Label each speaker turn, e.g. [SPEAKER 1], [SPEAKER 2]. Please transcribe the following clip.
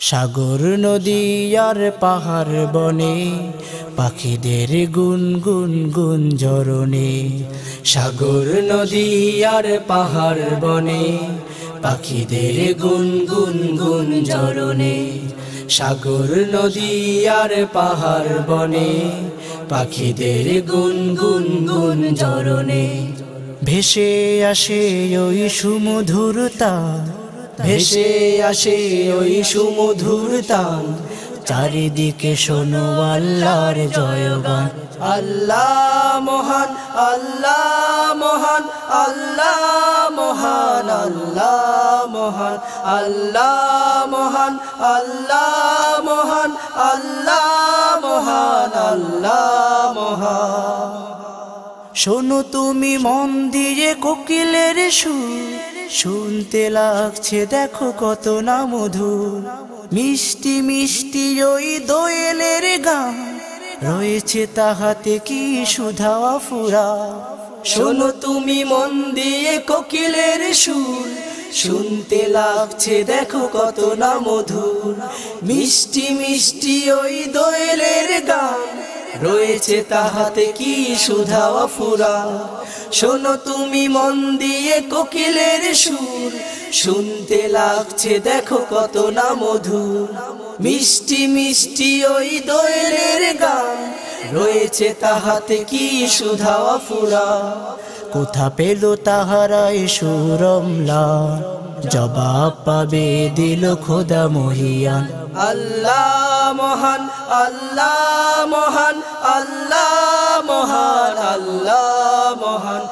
[SPEAKER 1] সাগর নদী আর পাহাড় বনে পাখিদের গুনগুন গুঞ্জরণে। সাগর নদী আর পাহাড় বনে পাখিদের গুনগুন গুঞ্জরণে। সাগর নদী আর পাহাড় বনে পাখিদের গুনগুন গুঞ্জরণে। ভেসে আসে ওই সুমধুর তান, ভেসে আসে ওই সুমধুর তান, চারিদিকে শোনো আল্লাহর জয়গান। আল্লাহ মহান, আল্লাহ মহান, আল্লাহ মহান, আল্লাহ মহান, আল্লাহ মহান, আল্লাহ মহান, আল্লাহ মহান, আল্লাহ মহান। শোনো তুমি মন দিয়ে কোকিলের সুর, শুনতে লাগছে দেখো কত না মধুর। মিষ্টি মিষ্টি ওই দোয়েলের গান, রয়েছে তাহাতে কি সুধা ফুরা। শোনো তুমি মন দিয়ে কোকিলের সুর, শুনতে লাগছে দেখো কত না মধুর। মিষ্টি মিষ্টি ওই দোয়েলের গান, রয়েছে তাহাতে কি সুধা ফুরা। শোনো তুমি মন দিয়ে কোকিলের সুর, শুনতে লাগছে দেখো কত না মধুর। মিষ্টি মিষ্টি ওই দোয়েলের গান, রয়েছে তাহাতে কি সুধা ফুরা। কোথা পেল তাহারা সুরমলা, জবাব পাবে দিল খোদা মহিয়ান। আল্লাহ মহান, আল্লাহ মহান, আল্লাহ মহান, আল্লাহ মহান।